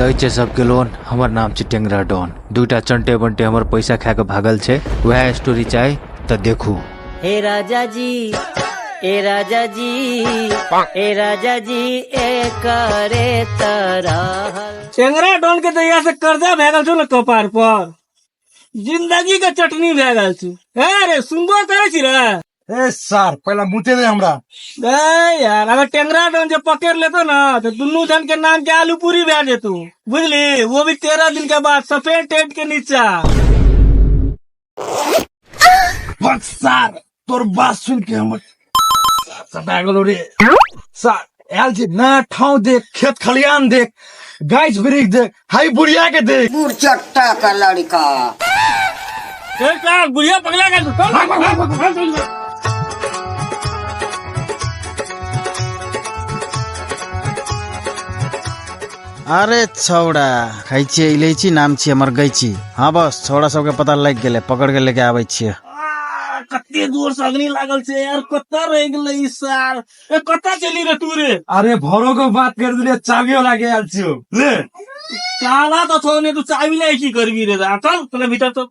दै छे सबके लोन। हमर नाम छे टेंगरा डॉन। दूटा चंटे बंटे हमर पैसा खा के भागल छे, वह स्टोरी चाहे तो देखू। हे राजा जी, ए राजा जी, ए राजा जी, ए करे तरह। टेंगरा डॉन के दैया से कर्जा भैगल छो न कपार पर, जिंदगी के चटनी भैगल छु। रे सुनबो करे छी रे? ए सर पहला मुते दे हमरा। यार अगर टेंगरा डॉन जो पकड़ लेतो ना तो दुनू जन के नाम के आलू पूरी भे जेतू, बुझली? वो भी 13 दिन के बाद सफेद टेंट के नीचा। बस सर तोर बात सुन के हमर सदा गेलो रे। सर आयल छी ना ठाव देख, खेत खलियान देख, गाछ वृक्ष देख, हाई बुढ़िया के देख। बुढ़ चट्टा का लड़का। बुढ़िया पगला का अरे छौड़ा खाई छियै इलायची, नाम छियै हमर गैची। हाँ बस छौड़ा सबके पता लग गेले, पकड़ के लेके आबै छियै। कते दूर से अग्नि लागल छे यार, कत्ता रह गेलै ई साल। कत्ता चली रे तू रे? अरे भरो को बात कर दिले, चाबियो लागे आयल छियो ले। साला तो छोने तू चाबी ले की करबी रे? चल तने भीतर तो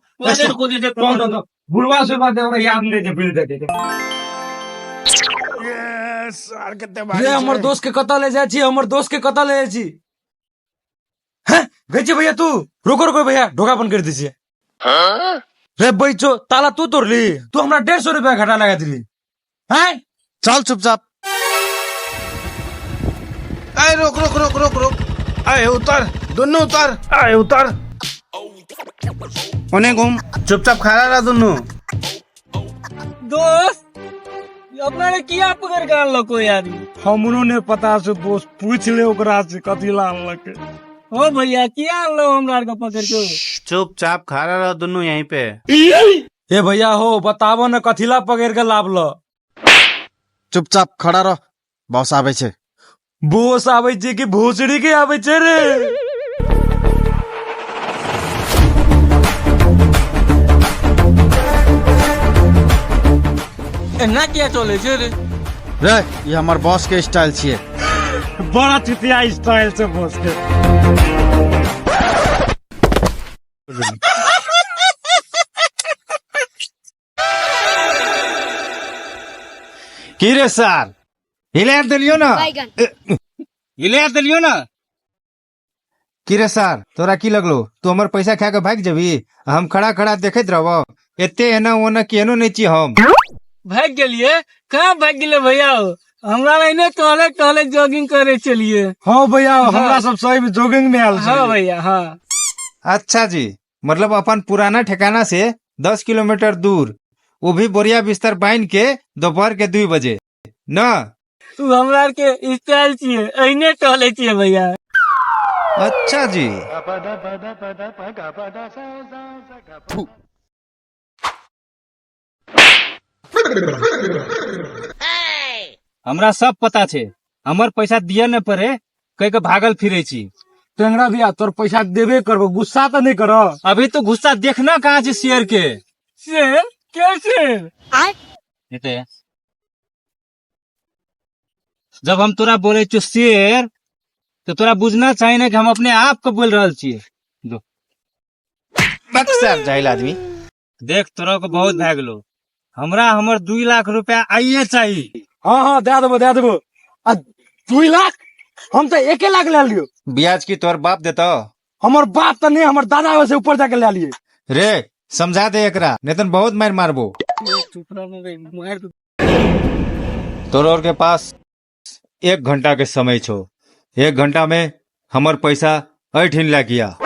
खोजे दे। बुढ़वा से बात हमरा याद नहीं दे बिल दे। सर कते रे हमर दोस्त के कत्ता ले जाय छी, हमर दोस्त के कत्ता ले जाय छी। हैं गैची भैया तू रुको रुको भैया, ढोका बंद कर दीजिए। रे बैचो ताला तू तोड़ली, तू हमरा 150 रुपया घटा लगा दिली। हैं चल चुपचाप। अरे रोक रोक रोक रोक रोक, अरे उतर, दोनों उतर, अरे उतर, उन्हें घूम, चुपचाप खड़ा रहा दोनों। दोस्त अपना ने किया पकड़ के आनलो कोई आदमी? हमरो ने पता से दोस्त, पूछ ले ओकरा से कथी ला आनलक। ओ भैया किया आनलो हमरा के पकड़ के? चुपचाप खड़ा रहा दोनों यहीं पे। ए भैया हो बताबो न कथीला पकड़ के लाभलो। चुपचाप खड़ा रह, बॉस आबै छे। बोस आबै छे कि भोसड़ी के आबै छे रे? एना किया चले छे रे? रे ये हमर बॉस के स्टाइल छियै। बड़ा चुतिया स्टाइल से बोस के। की रे सर, हिला दिलियो ना, हिला दिलियो ना। की रे सर तोरा की लगलो, तू हमर पैसा खा के भाग जबी? हम खड़ा खड़ा देखत रहबो? एते एना ओना केनो नहीं छी हम। भाग गेलिए? कहाँ भाग गेले भैया? हमरा लाइने टहले टहले जॉगिंग करे चलिए। हाँ भैया हमरा सब सही में जॉगिंग में आयल। हाँ भैया हाँ। अच्छा जी, मतलब अपन पुराना ठिकाना से 10 किलोमीटर दूर, वो भी बोरिया बिस्तर बांध के दोपहर के 2 बजे न? तू हमरा के स्टाइल छिए, अइने टहले छिए भैया। अच्छा जी। हमरा सब पता छे, हमर पैसा दिए न पड़े कह के भागल फिरे छी। टेंगरा भैया तोर पैसा देबे करबो, गुस्सा तो नहीं करो। अभी तो गुस्सा देखना कहाँ छे शेर के। शेर? क्या शेर? एते जब हम तोरा बोले छो शेर, तो तोरा बुझना चाहिए ना कि हम अपने आप को बोल रहल छिए। बक्सर जाहिल आदमी। देख तोरा को बहुत भाग गेलो, हमरा हमर 2 लाख रुपया आइए चाहिए। हाँ हाँ दे देबो। 2 लाख? हम तो 1 लाख ले लियो। ब्याज की तोर बाप देता? हमर बाप तो नहीं, हमर दादा से ऊपर जाके ले लिए। रे समझा दे एकरा, नहीं तो बहुत मार मारबो। तोर और के पास 1 घंटा के समय छो। 1 घंटा में हमर पैसा ऐठिन ला किया।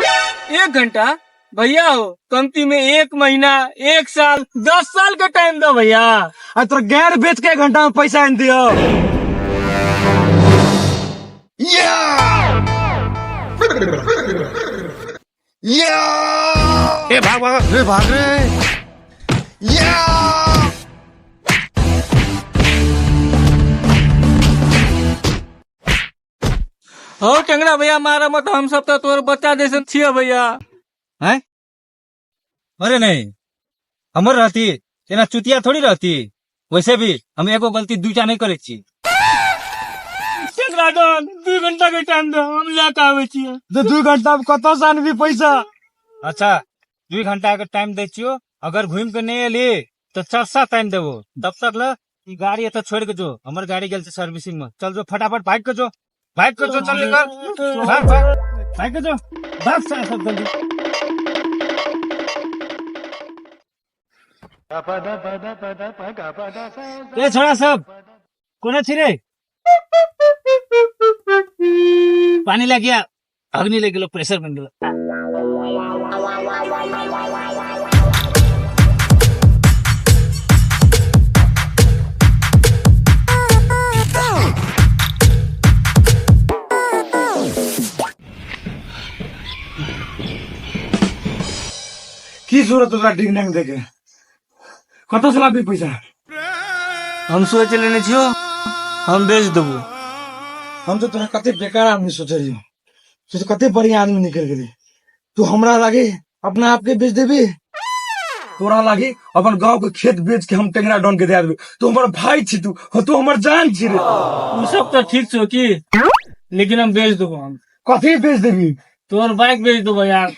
1 घंटा? भैया हो कमती में 1 महीना, 1 साल, 10 साल का टाइम दो भैया। तो गैर बेच के 1 घंटा में पैसा इन दियो। ए भाग भाग रे भाग रे। हो टेंगरा भैया मारा मत, हम सब तो तोर बच्चा जैसे छिए भैया। हैं? अरे नहीं, हमर रहती तेना चुतिया थोड़ी रहती। वैसे भी हम एगो गलती 2टा नहीं करे छी। टेंगरा डन 2 घंटा के टाइम दे हम लेके आवे छियै। तो 2 घंटा में कत से आनबी पैसा? अच्छा 2 घंटा के टाइम दै छियो, अगर घूम के नहीं एली तो 4 टाइम देबो। तब तक ल ई गाड़ी एत छोड़ के जो, हमर गाड़ी गेल छै सर्विसिंग में। चल जो फटाफट भाग के जो, चल निकल, भाग के जो, भाग साला सब जल्दी। ए छोड़ा सब कोने छी रे? पानी लग गया, अग्नि लग गेलो, प्रेशर बन गेलो। की जरूरत तोरा डिंग डंग देके? कत से लाबी पैसा? हम सोच लेने छियो हम बेच देबो। हम तो तोरा कते बेकार आदमी सोचे रहियो, तू तो कते बढ़िया आदमी निकल गेली। तू हमरा लागे अपना आप के बेच देबी, तोरा लागे अपन गांव के खेत बेच के हम टेंगरा डॉन के दे देबी। तू हमर भाई छी, तू हमर जान छी रे। उ सब तो ठीक छो की, लेकिन हम बेच देबो। हम कथी बेच देबी? तोर बाइक बेच देबो यार।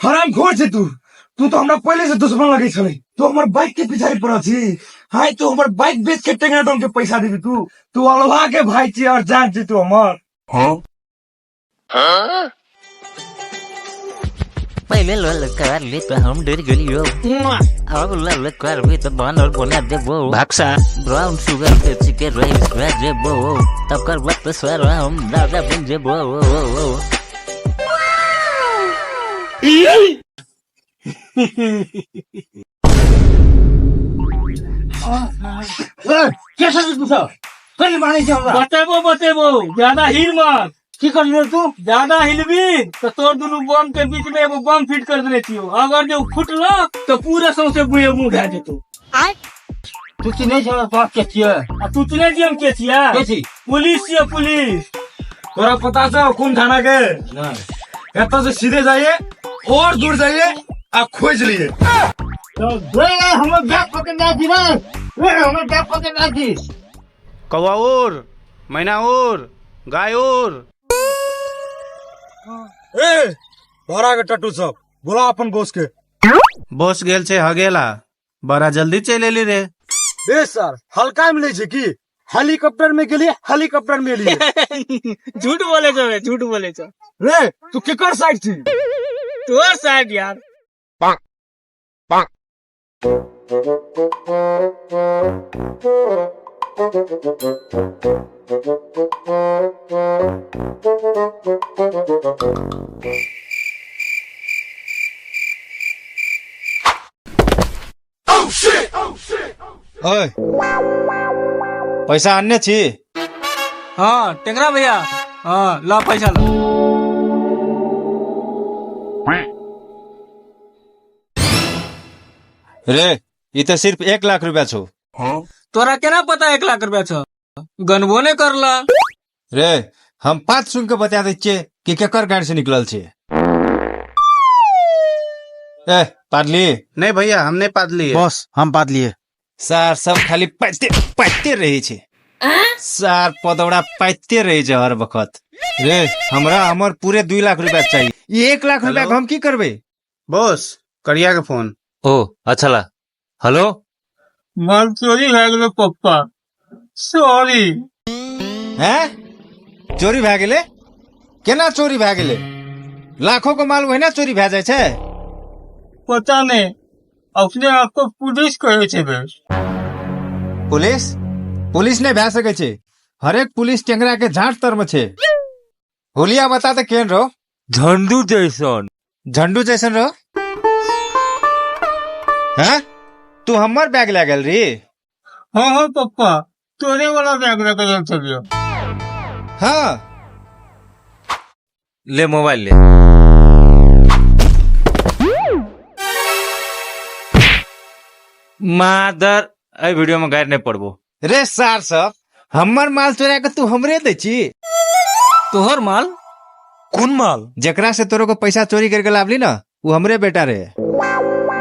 हराम खोर छे तू तो हमरा पहले से दुश्मन लगे छले। तू हमर बाइक के पीछे पड़ा छी। हाय तू हमर बाइक बेच के टेंगरा डॉन के पैसा देबी? तू अलवा के भाई छी और जान छी तू हमर। पहले लल कर ले तो हम डर गलियो, अब लल कर भी तो बन और बना दे वो भागसा ब्राउन शुगर पे चिकन राइस भेजे वो, तब कर वक्त स्वर हम दादा बन जे वो। कैसा तू सब कल माने छ हमरा? बतेबो ज्यादा हिल मत। की कर ले तू? ज्यादा हिलबी तो तोर दुनु बम के बीच में एगो बम फिट कर देले छियो। अगर जो फुटलो तो पूरा सौंसे बुए मुंह भे जेतो। तू चिन्है छ बाप के छियै? आ तू चिन्है छी हम के छियै? के छी? पुलिस छियै, पुलिस। तोरा पता छ कौन थाना के? एत से सीधे जाइए और दूर जाइए आ खोज लिए। तो रे हमर बैग पकड़ना छी ना, रे हमर बैग पकड़ना छी। कौआ और मैना और गाय और ए भरा के टट्टू सब बोला अपन बॉस के। बस गेल छै हगेला, बड़ा जल्दी चल एली रे। ए सर हल्का मिले छै की? हेलीकॉप्टर में गेलिए, हेलीकॉप्टर में लिए। झूठ बोले छ रे, झूठ बोले छ। रे तू केकर साइड थी? तोर साइड यार। ओए पैसा आन्ने छी? हाँ टेंगरा भैया, हाँ ला पैसा ला। रे ई तो सिर्फ 1 लाख रुपया छो। तोरा केना पता 1 लाख रुपया छ? गनबो ने करला। रे हम 5 सुन के बता दै छियै कि केकर गाड़ी से निकलल छै। ए पादली? नहीं भैया हमने पाद लिए। बॉस हम पात लिए। सार सब खाली पाइते रही छे। सार पदौड़ा पाइते रही छे हर वक्त। रे हमरा हमर पूरे 2 लाख रुपया चाहिए। 1 लाख रुपया हम की करबे? बॉस करिया के फोन। ओ अच्छा ला। हेलो माल चोरी भए गेलो पप्पा, सॉरी। हैं चोरी भए गेले? केना चोरी भए गेले? लाखों को माल वहीना चोरी भए जाय छै। पता नहीं, अपने आप को पुलिस कहे छे बे। पुलिस? पुलिस नहीं भए सके छै। हरेक पुलिस टेंगरा के झाट तर में छै। होलिया बता दे केन रो? झंडू जैसन। झंडू जैसन रो? हैं तू हमर बैग ले गेल री? हाँ हाँ पप्पा, तोरे वाला बैग रख चलियो। हाँ ले मोबाइल ले। मादर ए वीडियो में गायर नहीं पड़बो। रे सार सब हमर माल चोरा के तू हमरे दे छी। तोहर माल? कौन माल? जेकरा से तोरो को पैसा चोरी करके लावली ना वो हमरे बेटा रे।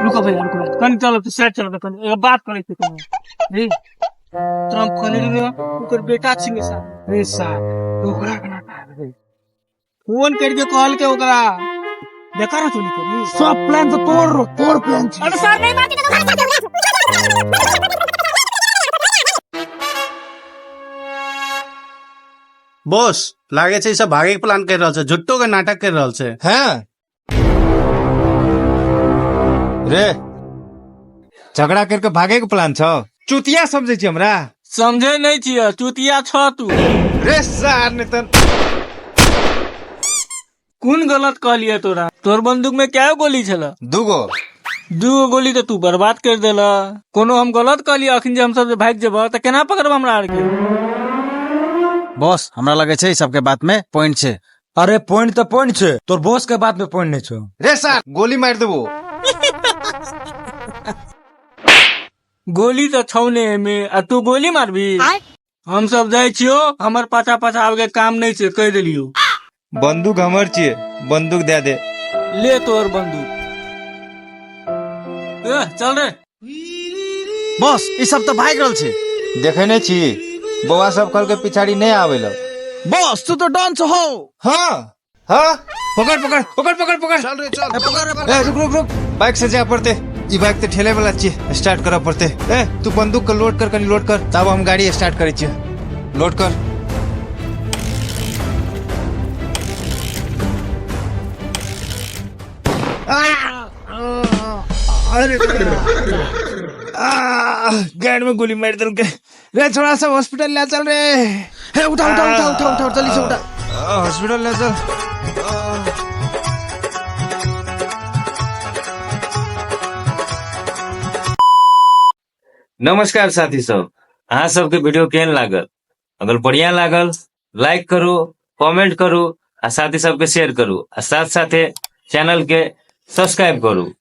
रुको भैया रुको, कन चलो तो सेट चलो कन एक बात करे थे कन। रे तुम कने रे ओकर बेटा छिंगे सा। रे सा फोन करके कॉल के ओकरा देखा ना चोरी करी सब प्लान तो तोर प्लान छी। अरे सर नहीं मारती तो घर बॉस लागे छै ई सब भागे के प्लान कर रहल छै, झुट्टो के नाटक कर रहल छै। हाँ रे झगड़ा करके भागे के प्लान छौ? चुतिया समझे छी हमरा? समझे नहीं छिया चुतिया छ तू। रे सार ने तन कौन गलत कहलिए तोरा? तोर बंदूक में क्या गोली छला? दूगो। दूगो गोली तो तू बर्बाद कर देला। कोनो हम गलत कहलिए अखन जे हम सब भाग जेबा त केना पकड़ब हमरा आर के? बॉस हमरा लगे छै ई सबके बात में पॉइंट छै। अरे पॉइंट तो पॉइंट छे, तोर बॉस के बात में पॉइंट नहीं छो। रे सार गोली मार देबो। गोली तो छौ ने में आ तू गोली मारबी? हम सब जाय छियो, हमर पाछा पाछा आगे के काम नहीं छै, कह देलियो। बंदूक हमर छिए, बंदूक दे दे। ले तोर बंदूक। चल रे। बॉस ई सब तो भाग रहल छै। देखे नहीं छी बौआ सब कल के पिछाड़ी नहीं आवेलो। बॉस तू तो डॉन हो। हाँ हाँ पकड़ पकड़ पकड़ पकड़ पकड़। चल रे चल। रुक रुक रुक बाइक से जा पड़ते। ई बाइक ते ठेले वाला छिए, स्टार्ट करा पड़ते। तू बंदूक का लोड कर, कनी लोड कर, तब हम गाड़ी स्टार्ट करे छिए। लोड कर। अरे गाड़ी में गोली मार दल के। रे थोड़ा सा हॉस्पिटल ले चल रे। हे उठा उठा उठा उठा उठा जल्दी से उठा। हॉस्पिटल ले चल। नमस्कार साथी सब, अहाँ सबके वीडियो केहन लागल? अगर बढ़िया लागल लाइक करू, कमेंट करू आ साथी सबके शेयर करू आ साथ साथे चैनल के सब्सक्राइब करू।